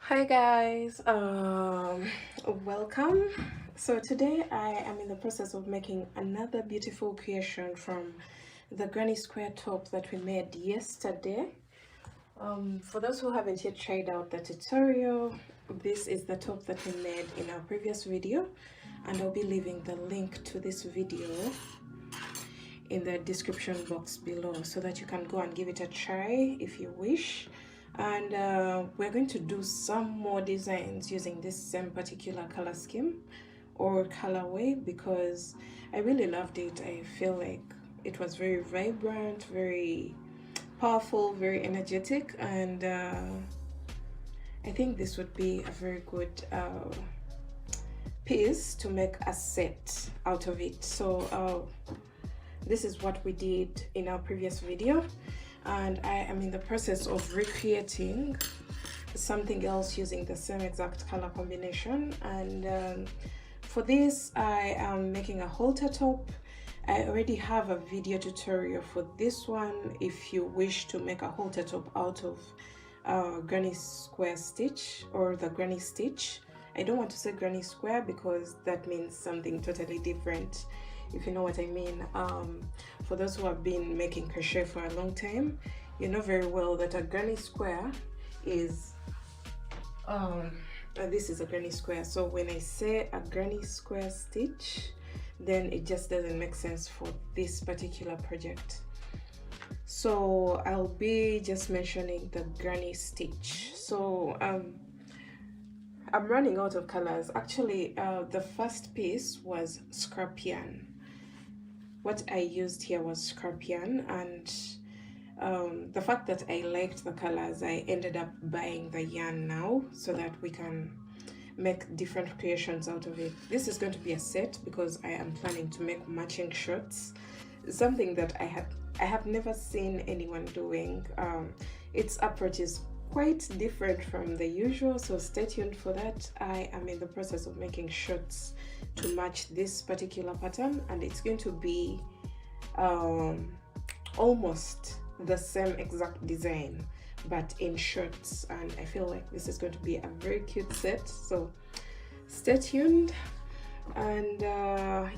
Hi guys, welcome. So today I am in the process of making another beautiful creation from the granny square top that we made yesterday. For those who haven't yet tried out the tutorial, this is the top that we made in our previous video, and I'll be leaving the link to this video in the description box below so that you can go and give it a try if you wish. And we're going to do some more designs using this same particular color scheme or colorway because I really loved it. I feel like it was very vibrant, very powerful, very energetic, and I think this would be a very good piece to make a set out of it. So this is what we did in our previous video, and I am in the process of recreating something else using the same exact color combination. And for this I am making a halter top. I already have a video tutorial for this one if you wish to make a halter top out of granny square stitch or the granny stitch. I don't want to say granny square because that means something totally different, if you know what I mean. For those who have been making crochet for a long time, you know very well that a granny square is this is a granny square. So when I say a granny square stitch, then it just doesn't make sense for this particular project. So I'll be just mentioning the granny stitch. So I'm running out of colors. Actually, the first piece was scrap yarn. What I used here was scrap yarn, and the fact that I liked the colors, I ended up buying the yarn now so that we can make different creations out of it. This is going to be a set because I am planning to make matching shirts, something that I have never seen anyone doing. Its approach is quite different from the usual, so stay tuned for that. I am in the process of making shirts to match this particular pattern, and it's going to be almost the same exact design but in shirts, and I feel like this is going to be a very cute set, so stay tuned. And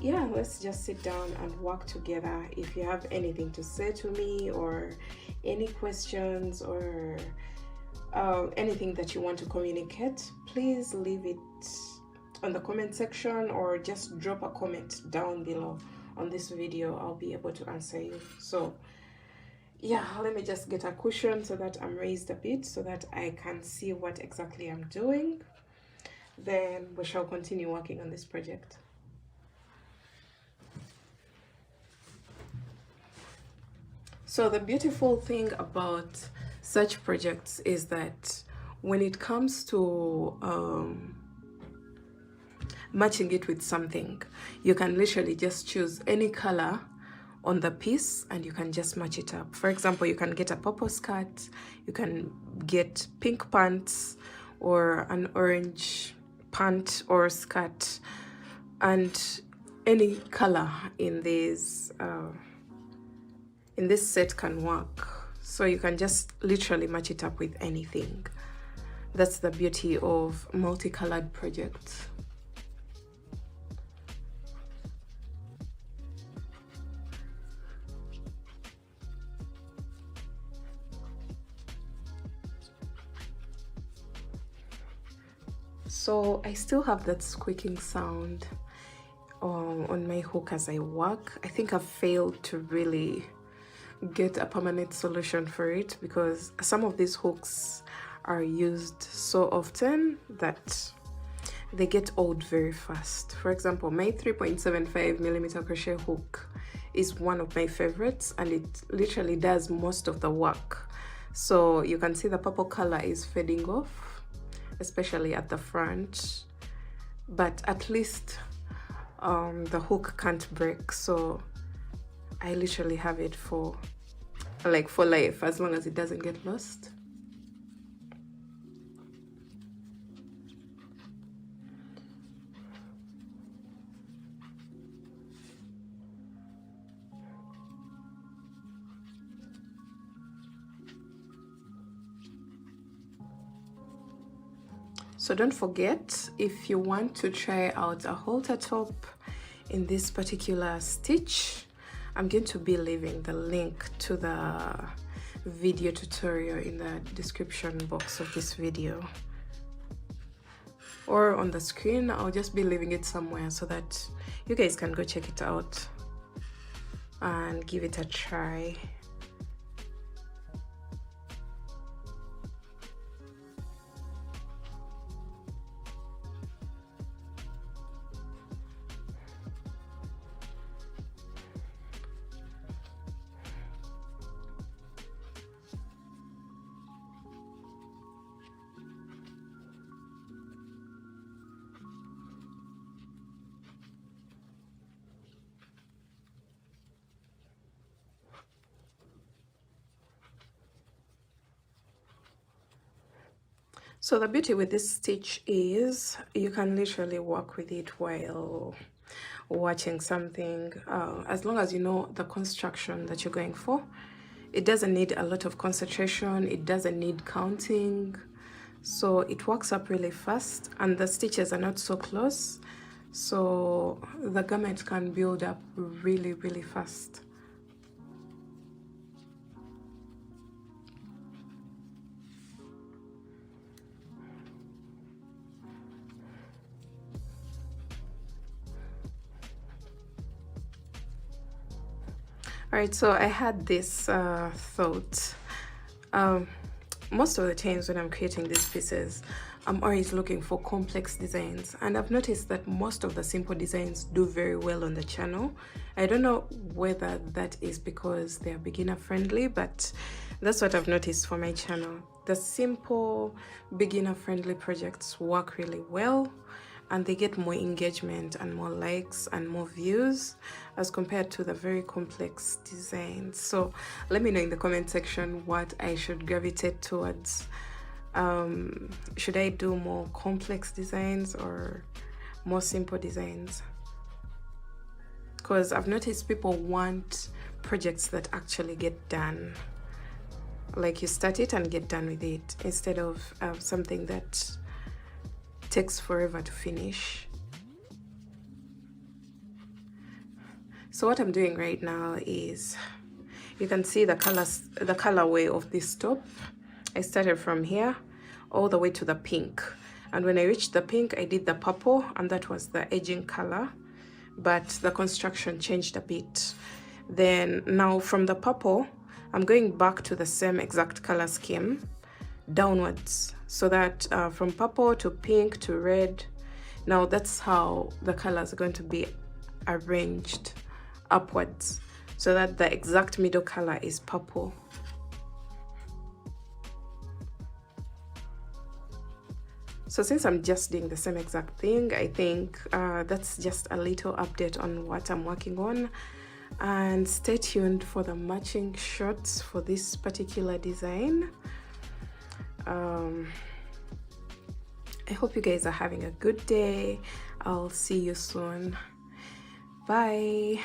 yeah, let's just sit down and work together. If you have anything to say to me or any questions or anything that you want to communicate, please leave it on the comment section or just drop a comment down below on this video. I'll be able to answer you. So yeah, let me just get a cushion so that I'm raised a bit so that I can see what exactly I'm doing. Then we shall continue working on this project. So the beautiful thing about such projects is that when it comes to matching it with something, you can literally just choose any color on the piece and you can just match it up. For example, you can get a purple skirt, you can get pink pants or an orange pant or skirt, and any color in this set can work. So you can just literally match it up with anything. That's the beauty of multicolored projects. So I still have that squeaking sound on my hook as I work. I think I've failed to really get a permanent solution for it because some of these hooks are used so often that they get old very fast. For example, my 3.75mm crochet hook is one of my favorites, and it literally does most of the work. So you can see the purple color is fading off, especially at the front, but at least the hook can't break. So I literally have it for life, as long as it doesn't get lost. So don't forget, if you want to try out a halter top in this particular stitch, I'm going to be leaving the link to the video tutorial in the description box of this video, or on the screen. I'll just be leaving it somewhere so that you guys can go check it out and give it a try. So the beauty with this stitch is you can literally work with it while watching something, as long as you know the construction that you're going for. It doesn't need a lot of concentration, it doesn't need counting, so it works up really fast, and the stitches are not so close, so the garment can build up really fast. Alright, so I had this thought. Most of the times when I'm creating these pieces, I'm always looking for complex designs, and I've noticed that most of the simple designs do very well on the channel. I don't know whether that is because they are beginner friendly, but that's what I've noticed for my channel. The simple beginner friendly projects work really well, and they get more engagement and more likes and more views as compared to the very complex designs. So let me know in the comment section what I should gravitate towards. Should I do more complex designs or more simple designs? Because I've noticed people want projects that actually get done, like you start it and get done with it, instead of something that takes forever to finish. So what I'm doing right now is, you can see the colorway of this top. I started from here all the way to the pink, and when I reached the pink I did the purple, and that was the edging color, but the construction changed a bit. Then now from the purple I'm going back to the same exact color scheme downwards, so that from purple to pink to red, now that's how the colors are going to be arranged upwards, so that the exact middle color is purple. So since I'm just doing the same exact thing, I think that's just a little update on what I'm working on, and stay tuned for the matching shots for this particular design. I hope you guys are having a good day. I'll see you soon. Bye.